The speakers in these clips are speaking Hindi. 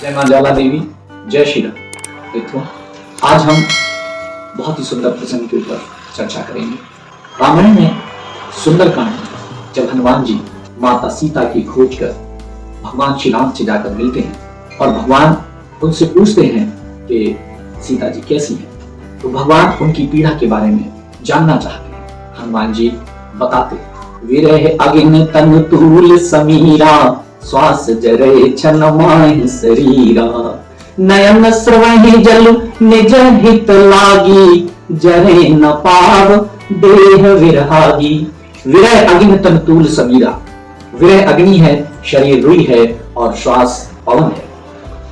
मैं मां ज्वाला देवी। जय श्री राम। देखो, आज हम बहुत ही सुंदर प्रसंग के ऊपर चर्चा करेंगे। रामायण में सुंदरकांड में जब हनुमान जी माता सीता की खोज कर भगवान श्री राम से जाकर मिलते हैं और भगवान उनसे पूछते हैं कि सीता जी कैसी है, तो भगवान उनकी पीड़ा के बारे में जानना चाहते हैं। हनुमान जी बताते, विरह अग्नि तनु तूल समीरा, श्वास जरे छन माहि शरीरा, नयन स्रवहि जल निज हित लागी, जरे न पाव देह विरहागी। विरह अग्नि तनु तूल समीरा, विरह अग्नि है, शरीर रुई है और श्वास पवन है।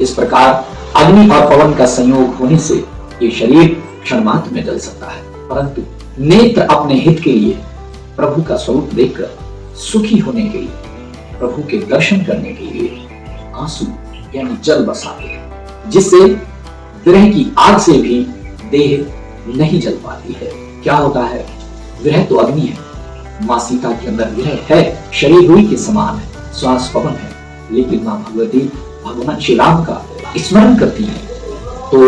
इस प्रकार अग्नि और पवन का संयोग होने से ये शरीर क्षण मात्र में जल सकता है, परंतु नेत्र अपने हित के लिए, प्रभु का स्वरूप देखकर सुखी होने के लिए, प्रभु के दर्शन करने के लिए आंसू यानी जल बरसाते हैं, जिससे विरह की आग से भी देह नहीं जल पाती है। क्या होता है? विरह तो अग्नि है, मां सीता के अंदर विरह है, शरीर रुई के समान है, श्वास पवन है, लेकिन मां भगवती भगवान श्री राम का स्मरण करती है तो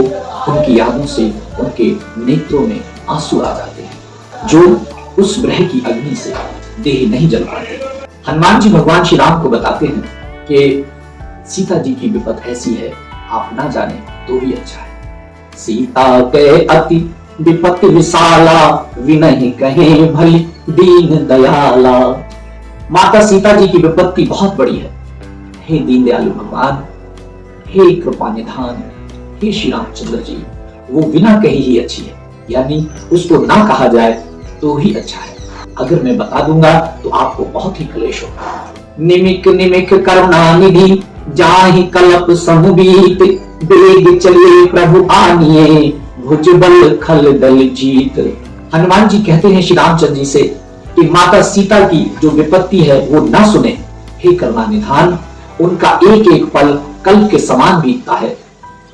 उनकी यादों से उनके नेत्रों में आंसू आ जाते हैं, जो उस विरह की अग्नि से देह नहीं जल पाते। हनुमान जी भगवान श्री राम को बताते हैं कि सीता जी की विपत ऐसी है, आप ना जाने तो भी अच्छा है। सीता के अति विपत्ति विशाला, विनहि कहे भली दीन दयाला। माता सीता जी की विपत्ति बहुत बड़ी है। हे दीन दयालु भगवान, हे कृपा निधान, हे श्री रामचंद्र जी, वो बिना कही ही अच्छी है, यानी उसको ना कहा जाए तो ही अच्छा है। अगर मैं बता दूंगा तो आपको बहुत ही क्लेश होगा। निमिक निमिक करुणा निधि, जाहि कलप समुबीत, बेग चलिए प्रभु आनिए, भुजबल खल दल जीत। हनुमान जी कहते हैं श्री रामचंद्र जी से कि माता सीता की जो विपत्ति है वो ना सुने। हे करुणा निधान, उनका एक एक पल कल्प के समान बीतता है,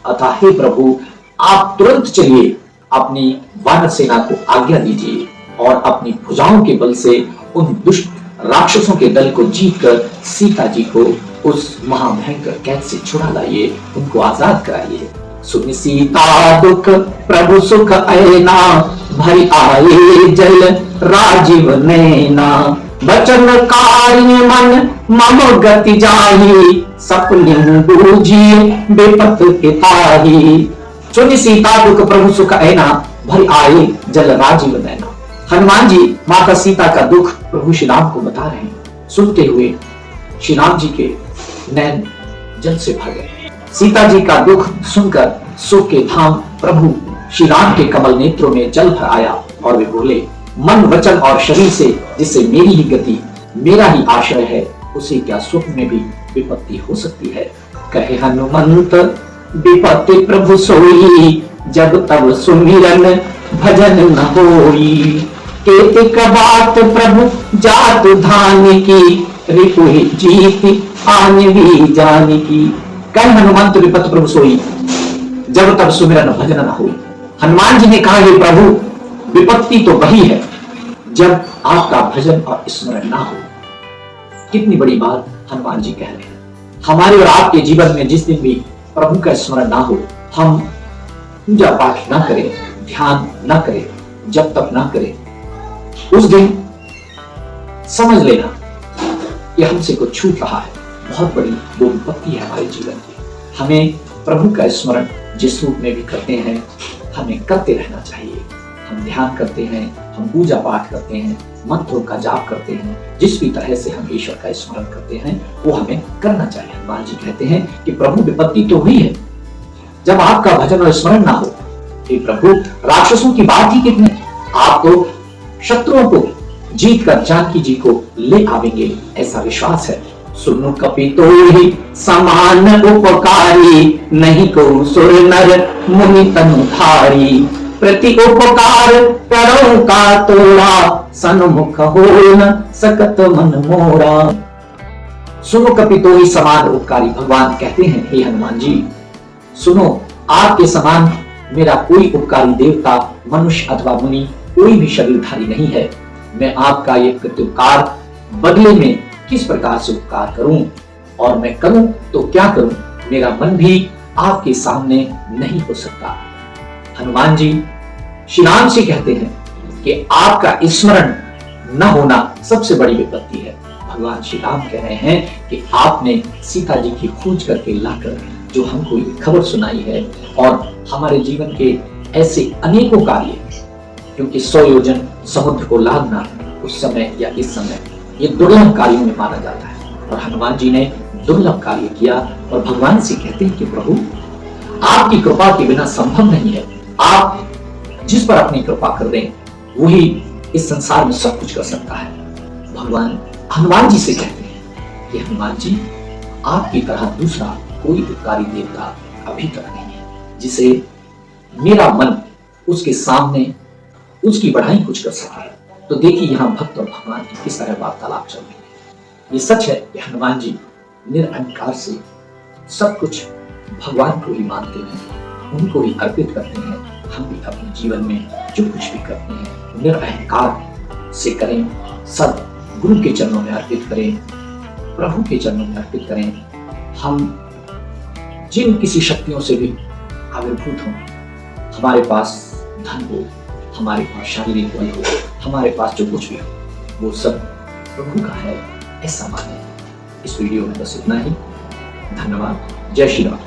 अतः हे प्रभु आप तुरंत चलिए, अपनी वानर सेना को आज्ञा दीजिए और अपनी भुजाओं के बल से उन दुष्ट राक्षसों के दल को जीतकर सीता जी को उस महाभयंकर कैद से छुड़ा लाइए, उनको आजाद कराइए। सुन सीता दुख प्रभु सुख ऐना, भरी आए जल राजीव नैना, बचन कार्य मन मम गति जाहि, सपने बूझिए बेपत के ताहि। सुन सीता दुख प्रभु सुख ऐना, भरी आए जल राजीव नैना। हनुमान जी माता सीता का दुख प्रभु श्री राम को बता रहे हैं। सुनते हुए श्री राम जी के नैन जल से भर गए। सीता जी का दुख सुनकर सुख के धाम प्रभु श्री राम के कमल नेत्रों में जल भर आया और वे बोले, मन वचन और शरीर से जिससे मेरी ही गति, मेरा ही आश्रय है, उसे क्या स्वप्न में भी विपत्ति हो सकती है। कहे हनुमंत विपत्ति प्रभु सोई, जब तब सुमिरन भजन न होई, केतिक बात प्रभु जात धान की, रिपुहि जीत आन भी जान की। कह हनुमंत विपत्ति प्रभु सोई, जब तब सुमिरन भजन न होई। हनुमान जी ने कहा, हे प्रभु विपत्ति तो वही है जब आपका भजन और स्मरण ना हो। कितनी बड़ी बात हनुमान जी कह रहे हैं। हमारे और आपके जीवन में जिस दिन भी प्रभु का स्मरण ना हो, हम पूजा पाठ ना करें, ध्यान ना करें, जब तक ना करें, उस दिन समझ लेना कि हमसे कुछ छूट रहा है। बहुत बड़ी वो विपत्ति है हमारे जीवन की। हमें प्रभु का स्मरण जिस रूप में भी करते हैं, हमें करते रहना चाहिए। हम ध्यान करते हैं, हम पूजा पाठ करते हैं, मंत्रों का जाप करते हैं, जिस भी तरह से हम ईश्वर का स्मरण करते हैं वो हमें करना चाहिए। हनुमान जी कहते हैं कि प्रभु विपत्ति तो हुई है जब आपका भजन और स्मरण ना हो। हे प्रभु, राक्षसों की बात ही कितनी, आप तो शत्रुओं को जीत कर जानकी जी को ले आवेंगे, ऐसा विश्वास है। सुनो कपितो ही समान उपकारी, नहीं को सुर नर मुनि तनुधारी, प्रति उपकार करो का तोड़ा, सन्मुख हो न सकत मन मोरा। सुनो कपितो ही समान उपकारी, भगवान कहते हैं हे हनुमान जी सुनो, आपके समान मेरा कोई उपकारी देवता, मनुष्य अथवा मुनि कोई भी शरीरधारी नहीं है। मैं आपका ये प्रत्युपकार बदले में किस प्रकार से उपकार करूं, और मैं करूं तो क्या करूं, मेरा मन भी आपके सामने नहीं हो सकता। हनुमान जी श्री राम से कहते हैं कि आपका स्मरण न होना सबसे बड़ी विपत्ति है। भगवान श्री राम कह रहे हैं कि आपने सीता जी की खोज करके लाकर जो हमको ये खबर सुनाई है, और हमारे जीवन के ऐसे अनेकों कार्य, क्योंकि 100 योजन समुद्र को लांघना उस समय या इस समय ये दुर्लभ कार्यों में माना जाता है, और हनुमान जी ने दुर्लभ कार्य किया और भगवान से कहते हैं कि प्रभु आपकी कृपा के बिना संभव नहीं है। आप जिस पर अपनी कृपा कर दें वही इस संसार में सब कुछ कर सकता है। भगवान हनुमान जी से कहते हैं कि हनुमान जी आपकी तरह दूसरा कोई उपकारी देवता अभी तक नहीं है जिसे मेरा मन उसके सामने उसकी बढ़ाई कुछ कर सके। तो देखिए यहाँ भक्त और भगवान की किस तरह वार्तालाप चल रही है। ये सच है कि हनुमान जी निरअहंकार से सब कुछ भगवान को ही मानते हैं, उनको ही अर्पित करते हैं। हम भी अपने जीवन में जो कुछ भी करते हैं निरअहंकार से करें, सब गुरु के चरणों में अर्पित करें, प्रभु के चरणों में अर्पित करें। हम जिन किसी शक्तियों से भी आविर्भूत हों, हमारे पास धन हो, हमारे पास शारीरिक बल हो, हमारे पास जो कुछ भी हो, वो सब प्रभु का है, ऐसा माने। इस वीडियो में बस इतना ही। धन्यवाद। जय श्री राम।